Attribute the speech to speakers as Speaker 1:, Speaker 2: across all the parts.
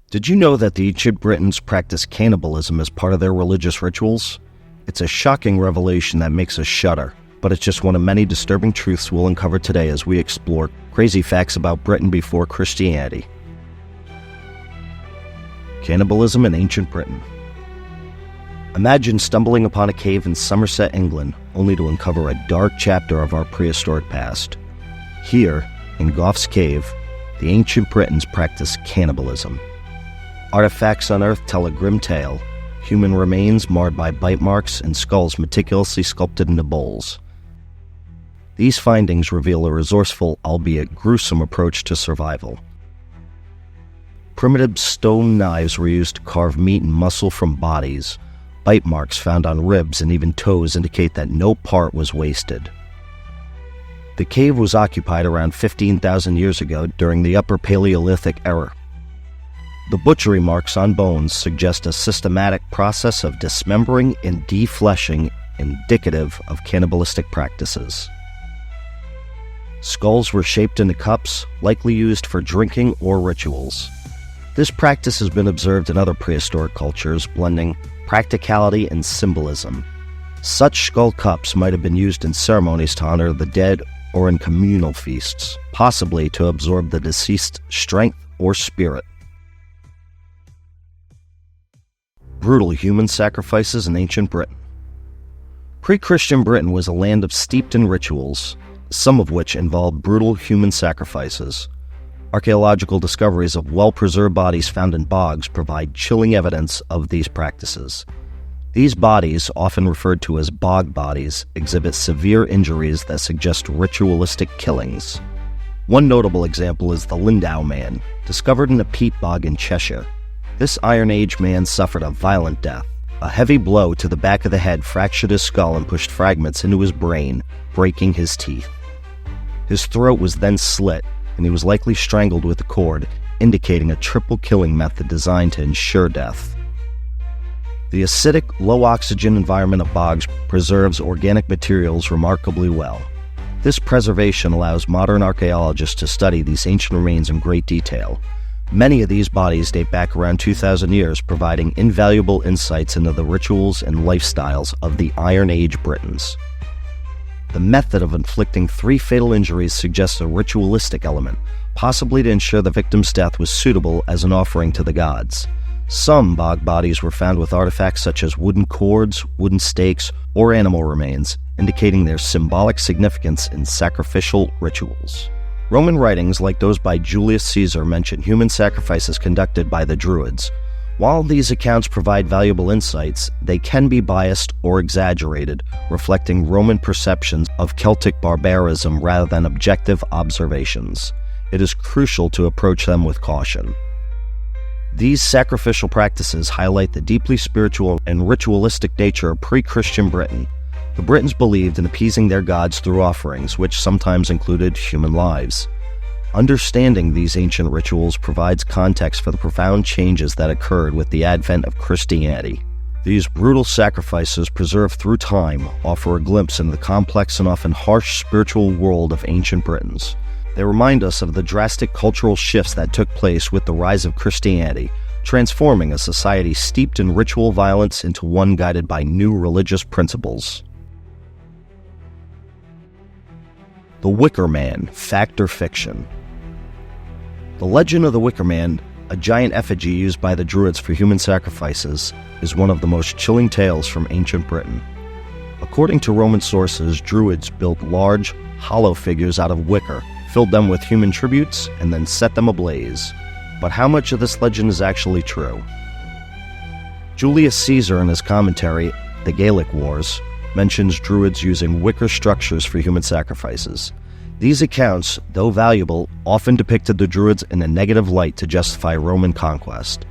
Speaker 1: Did you know that the ancient Britons practiced cannibalism as part of their religious rituals? It's a shocking revelation that makes us shudder, but it's just one of many disturbing truths we'll uncover today as we explore crazy facts about Britain before Christianity. Cannibalism in ancient Britain. Imagine stumbling upon a cave in Somerset, England, only to uncover a dark chapter of our prehistoric past. Here, in Gough's cave, the ancient Britons practiced cannibalism. Artifacts unearthed tell a grim tale, human remains marred by bite marks and skulls meticulously sculpted into bowls. These findings reveal a resourceful, albeit gruesome, approach to survival. Primitive stone knives were used to carve meat and muscle from bodies. Bite marks found on ribs and even toes indicate that no part was wasted. The cave was occupied around 15,000 years ago during the Upper Paleolithic era. The butchery marks on bones suggest a systematic process of dismembering and defleshing indicative of cannibalistic practices. Skulls were shaped into cups, likely used for drinking or rituals. This practice has been observed in other prehistoric cultures, blending practicality and symbolism. Such skull cups might have been used in ceremonies to honor the dead or in communal feasts, possibly to absorb the deceased's strength or spirit. Brutal human sacrifices in ancient Britain. Pre-Christian Britain was a land steeped in rituals, some of which involved brutal human sacrifices. Archaeological discoveries of well-preserved bodies found in bogs provide chilling evidence of these practices. These bodies, often referred to as bog bodies, exhibit severe injuries that suggest ritualistic killings. One notable example is the Lindau Man, discovered in a peat bog in Cheshire. This Iron Age man suffered a violent death. A heavy blow to the back of the head fractured his skull and pushed fragments into his brain, breaking his teeth. His throat was then slit, and he was likely strangled with a cord, indicating a triple killing method designed to ensure death. The acidic, low-oxygen environment of bogs preserves organic materials remarkably well. This preservation allows modern archaeologists to study these ancient remains in great detail. Many of these bodies date back around 2,000 years, providing invaluable insights into the rituals and lifestyles of the Iron Age Britons. The method of inflicting 3 fatal injuries suggests a ritualistic element, possibly to ensure the victim's death was suitable as an offering to the gods. Some bog bodies were found with artifacts such as wooden cords, wooden stakes, or animal remains, indicating their symbolic significance in sacrificial rituals. Roman writings, like those by Julius Caesar, mention human sacrifices conducted by the Druids. While these accounts provide valuable insights, they can be biased or exaggerated, reflecting Roman perceptions of Celtic barbarism rather than objective observations. It is crucial to approach them with caution. These sacrificial practices highlight the deeply spiritual and ritualistic nature of pre-Christian Britain. The Britons believed in appeasing their gods through offerings, which sometimes included human lives. Understanding these ancient rituals provides context for the profound changes that occurred with the advent of Christianity. These brutal sacrifices, preserved through time, offer a glimpse into the complex and often harsh spiritual world of ancient Britons. They remind us of the drastic cultural shifts that took place with the rise of Christianity, transforming a society steeped in ritual violence into one guided by new religious principles. The Wicker Man, fact or fiction? The legend of the Wicker Man, a giant effigy used by the Druids for human sacrifices, is one of the most chilling tales from ancient Britain. According to Roman sources, Druids built large, hollow figures out of wicker, filled them with human tributes, and then set them ablaze. But how much of this legend is actually true? Julius Caesar, in his commentary, The Gallic Wars, mentions Druids using wicker structures for human sacrifices. These accounts, though valuable, often depicted the Druids in a negative light to justify Roman conquest.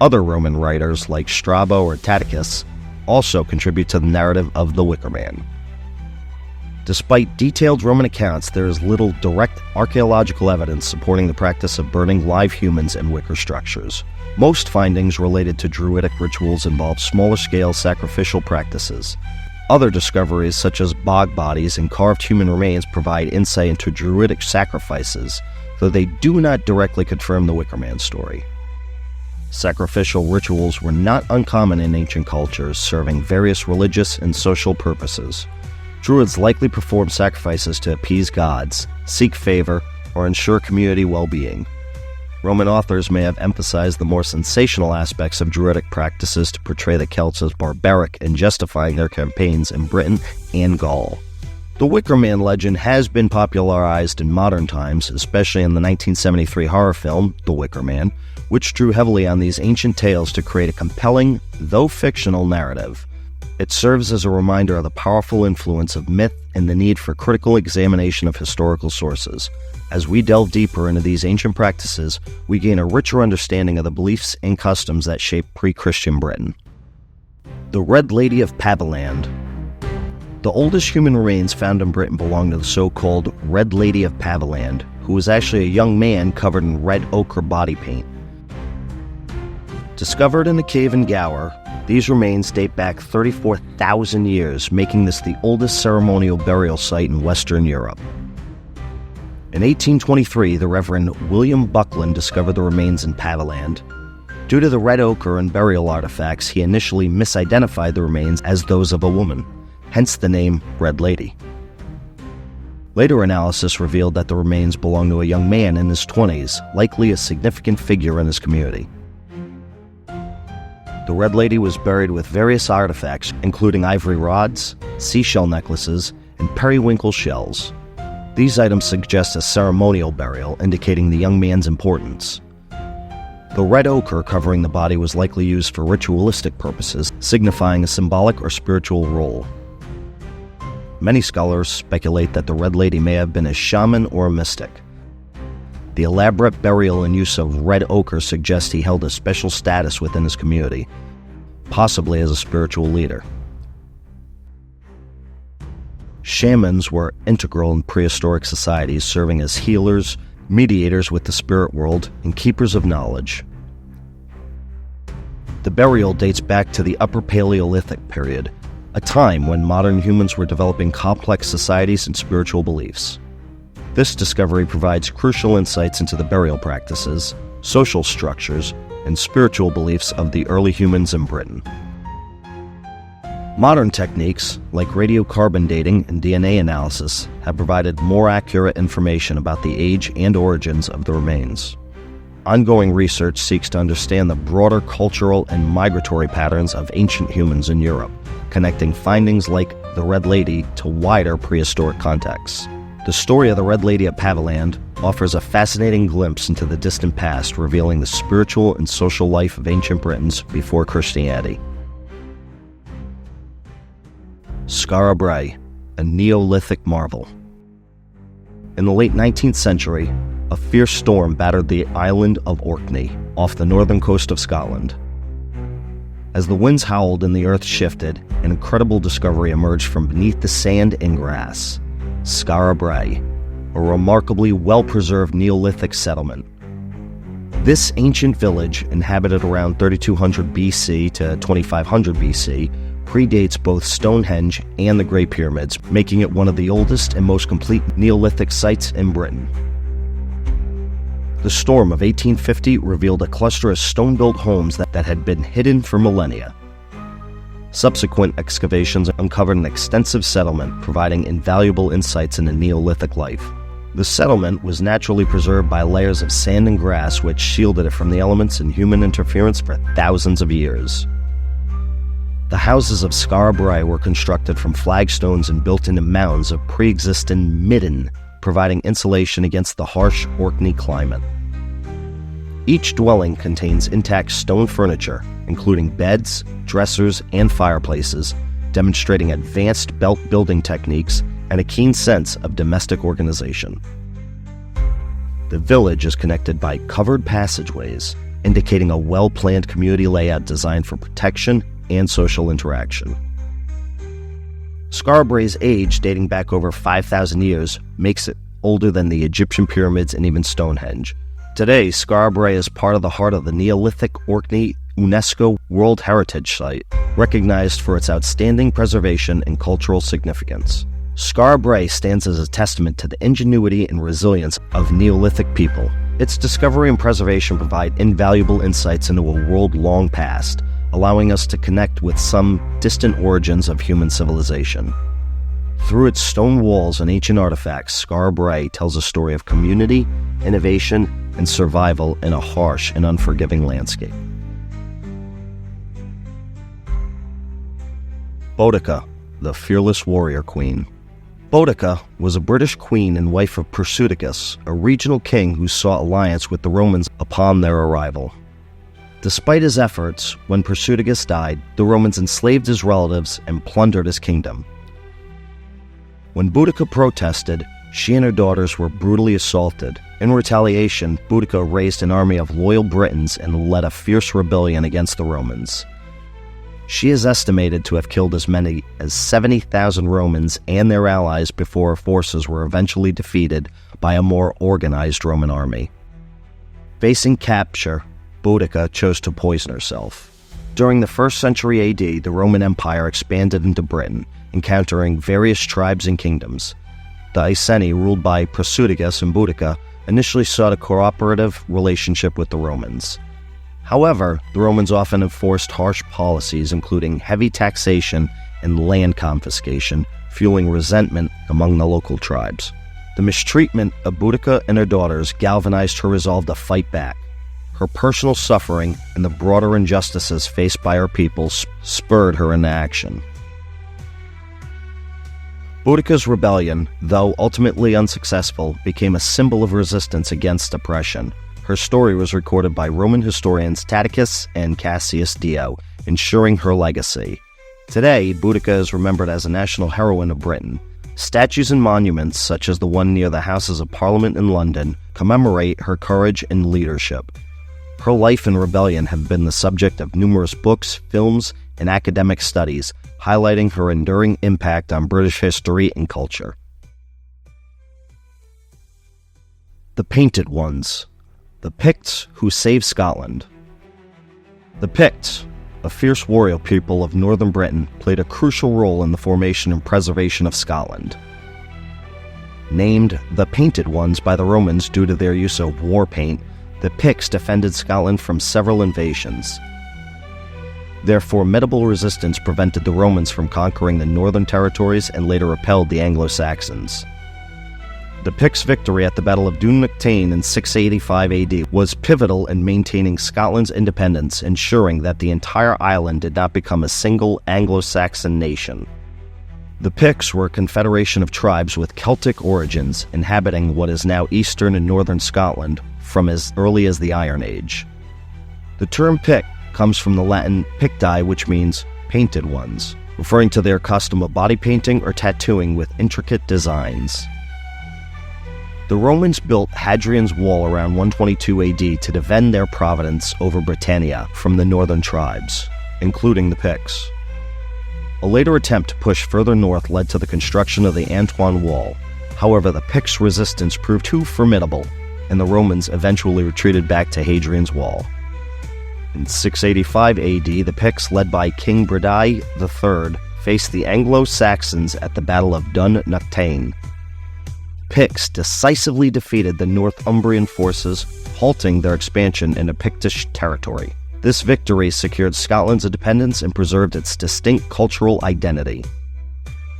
Speaker 1: Other Roman writers, like Strabo or Tacitus, also contribute to the narrative of the Wicker Man. Despite detailed Roman accounts, there is little direct archaeological evidence supporting the practice of burning live humans in wicker structures. Most findings related to Druidic rituals involve smaller-scale sacrificial practices. Other discoveries, such as bog bodies and carved human remains, provide insight into Druidic sacrifices, though they do not directly confirm the Wicker Man story. Sacrificial rituals were not uncommon in ancient cultures, serving various religious and social purposes. Druids likely performed sacrifices to appease gods, seek favor, or ensure community well-being. Roman authors may have emphasized the more sensational aspects of Druidic practices to portray the Celts as barbaric in justifying their campaigns in Britain and Gaul. The Wicker Man legend has been popularized in modern times, especially in the 1973 horror film, The Wicker Man, which drew heavily on these ancient tales to create a compelling, though fictional, narrative. It serves as a reminder of the powerful influence of myth and the need for critical examination of historical sources. As we delve deeper into these ancient practices, we gain a richer understanding of the beliefs and customs that shaped pre-Christian Britain. The Red Lady of Paviland. The oldest human remains found in Britain belong to the so-called Red Lady of Paviland, who was actually a young man covered in red ochre body paint. Discovered in a cave in Gough, these remains date back 34,000 years, making this the oldest ceremonial burial site in Western Europe. In 1823, the Reverend William Buckland discovered the remains in Paviland. Due to the red ochre and burial artifacts, he initially misidentified the remains as those of a woman, hence the name Red Lady. Later analysis revealed that the remains belonged to a young man in his 20s, likely a significant figure in his community. The Red Lady was buried with various artifacts, including ivory rods, seashell necklaces, and periwinkle shells. These items suggest a ceremonial burial, indicating the young man's importance. The red ochre covering the body was likely used for ritualistic purposes, signifying a symbolic or spiritual role. Many scholars speculate that the Red Lady may have been a shaman or a mystic. The elaborate burial and use of red ochre suggests he held a special status within his community, possibly as a spiritual leader. Shamans were integral in prehistoric societies, serving as healers, mediators with the spirit world, and keepers of knowledge. The burial dates back to the Upper Paleolithic period, a time when modern humans were developing complex societies and spiritual beliefs. This discovery provides crucial insights into the burial practices, social structures, and spiritual beliefs of the early humans in Britain. Modern techniques, like radiocarbon dating and DNA analysis, have provided more accurate information about the age and origins of the remains. Ongoing research seeks to understand the broader cultural and migratory patterns of ancient humans in Europe, connecting findings like the Red Lady to wider prehistoric contexts. The story of the Red Lady of Paviland offers a fascinating glimpse into the distant past, revealing the spiritual and social life of ancient Britons before Christianity. Skara Brae, a Neolithic marvel. In the late 19th century, a fierce storm battered the island of Orkney, off the northern coast of Scotland. As the winds howled and the earth shifted, an incredible discovery emerged from beneath the sand and grass: Skara Brae, a remarkably well-preserved Neolithic settlement. This ancient village, inhabited around 3200 BC to 2500 BC, predates both Stonehenge and the Great Pyramids, making it one of the oldest and most complete Neolithic sites in Britain. The storm of 1850 revealed a cluster of stone-built homes that had been hidden for millennia. Subsequent excavations uncovered an extensive settlement, providing invaluable insights into Neolithic life. The settlement was naturally preserved by layers of sand and grass, which shielded it from the elements and human interference for thousands of years. The houses of Skara Brae were constructed from flagstones and built into mounds of pre-existing midden, providing insulation against the harsh Orkney climate. Each dwelling contains intact stone furniture, including beds, dressers, and fireplaces, demonstrating advanced belt building techniques and a keen sense of domestic organization. The village is connected by covered passageways, indicating a well-planned community layout designed for protection and social interaction. Skara Brae's age, dating back over 5,000 years, makes it older than the Egyptian pyramids and even Stonehenge. Today, Skara Brae is part of the heart of the Neolithic Orkney UNESCO World Heritage Site, recognized for its outstanding preservation and cultural significance. Skara Brae stands as a testament to the ingenuity and resilience of Neolithic people. Its discovery and preservation provide invaluable insights into a world long past, allowing us to connect with some distant origins of human civilization. Through its stone walls and ancient artifacts, Skara Brae tells a story of community, innovation, and survival in a harsh and unforgiving landscape. Boudica, the fearless warrior queen. Boudica was a British queen and wife of Persudicus, a regional king who sought alliance with the Romans upon their arrival. Despite his efforts, when Persudicus died, the Romans enslaved his relatives and plundered his kingdom. When Boudica protested, she and her daughters were brutally assaulted. In retaliation, Boudica raised an army of loyal Britons and led a fierce rebellion against the Romans. She is estimated to have killed as many as 70,000 Romans and their allies before her forces were eventually defeated by a more organized Roman army. Facing capture, Boudica chose to poison herself. During the 1st century AD, the Roman Empire expanded into Britain, encountering various tribes and kingdoms. The Iceni, ruled by Persudicus and Boudica, initially sought a cooperative relationship with the Romans. However, the Romans often enforced harsh policies, including heavy taxation and land confiscation, fueling resentment among the local tribes. The mistreatment of Boudica and her daughters galvanized her resolve to fight back. Her personal suffering and the broader injustices faced by her people spurred her into action. Boudica's rebellion, though ultimately unsuccessful, became a symbol of resistance against oppression. Her story was recorded by Roman historians Tacitus and Cassius Dio, ensuring her legacy. Today, Boudica is remembered as a national heroine of Britain. Statues and monuments, such as the one near the Houses of Parliament in London, commemorate her courage and leadership. Her life and rebellion have been the subject of numerous books, films, and academic studies, highlighting her enduring impact on British history and culture. The Painted Ones. The Picts who saved Scotland. The Picts, a fierce warrior people of northern Britain, played a crucial role in the formation and preservation of Scotland. Named the Painted Ones by the Romans due to their use of war paint, the Picts defended Scotland from several invasions. Their formidable resistance prevented the Romans from conquering the northern territories and later repelled the Anglo-Saxons. The Picts' victory at the Battle of Dun Nactane in 685 AD was pivotal in maintaining Scotland's independence, ensuring that the entire island did not become a single Anglo-Saxon nation. The Picts were a confederation of tribes with Celtic origins inhabiting what is now eastern and northern Scotland from as early as the Iron Age. The term Pict comes from the Latin picti, which means painted ones, referring to their custom of body painting or tattooing with intricate designs. The Romans built Hadrian's Wall around 122 AD to defend their province over Britannia from the northern tribes, including the Picts. A later attempt to push further north led to the construction of the Antoine Wall. However, the Picts' resistance proved too formidable, and the Romans eventually retreated back to Hadrian's Wall. In 685 AD, the Picts, led by King Britons III, faced the Anglo-Saxons at the Battle of Dun Nactane. Picts decisively defeated the Northumbrian forces, halting their expansion into Pictish territory. This victory secured Scotland's independence and preserved its distinct cultural identity.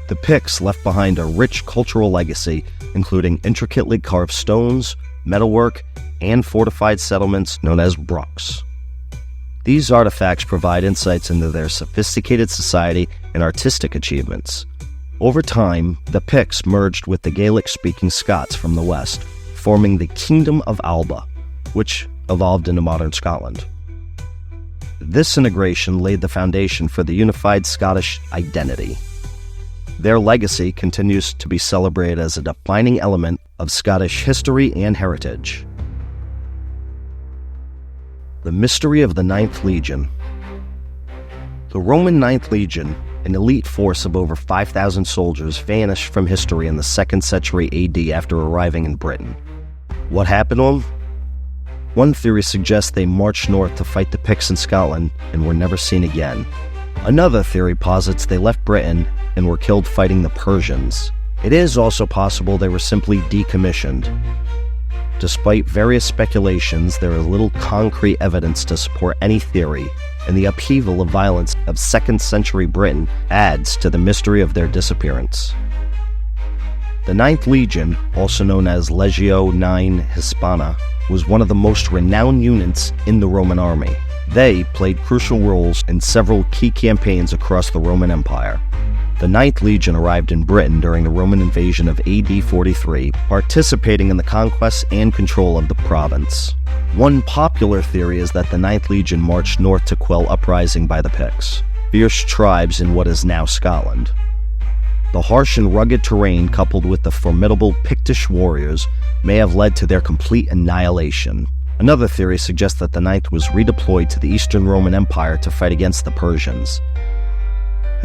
Speaker 1: The Picts left behind a rich cultural legacy, including intricately carved stones, metalwork, and fortified settlements known as brooks. These artifacts provide insights into their sophisticated society and artistic achievements. Over time, the Picts merged with the Gaelic-speaking Scots from the west, forming the Kingdom of Alba, which evolved into modern Scotland. This integration laid the foundation for the unified Scottish identity. Their legacy continues to be celebrated as a defining element of Scottish history and heritage. The Mystery of the Ninth Legion. The Roman Ninth Legion, an elite force of over 5,000 soldiers, vanished from history in the 2nd century AD after arriving in Britain. What happened to them? One theory suggests they marched north to fight the Picts in Scotland and were never seen again. Another theory posits they left Britain and were killed fighting the Persians. It is also possible they were simply decommissioned. Despite various speculations, there is little concrete evidence to support any theory, and the upheaval of violence of 2nd century Britain adds to the mystery of their disappearance. The 9th Legion, also known as Legio IX Hispana, was one of the most renowned units in the Roman army. They played crucial roles in several key campaigns across the Roman Empire. The 9th Legion arrived in Britain during the Roman invasion of AD 43, participating in the conquest and control of the province. One popular theory is that the 9th Legion marched north to quell uprising by the Picts, fierce tribes in what is now Scotland. The harsh and rugged terrain, coupled with the formidable Pictish warriors, may have led to their complete annihilation. Another theory suggests that the 9th was redeployed to the Eastern Roman Empire to fight against the Persians.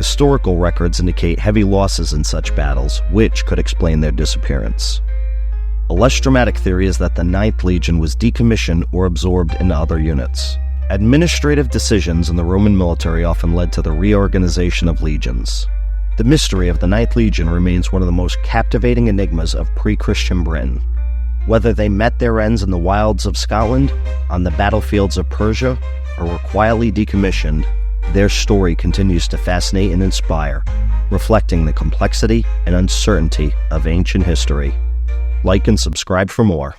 Speaker 1: Historical records indicate heavy losses in such battles, which could explain their disappearance. A less dramatic theory is that the 9th Legion was decommissioned or absorbed into other units. Administrative decisions in the Roman military often led to the reorganization of legions. The mystery of the 9th Legion remains one of the most captivating enigmas of pre-Christian Britain. Whether they met their ends in the wilds of Scotland, on the battlefields of Persia, or were quietly decommissioned, their story continues to fascinate and inspire, reflecting the complexity and uncertainty of ancient history. Like and subscribe for more.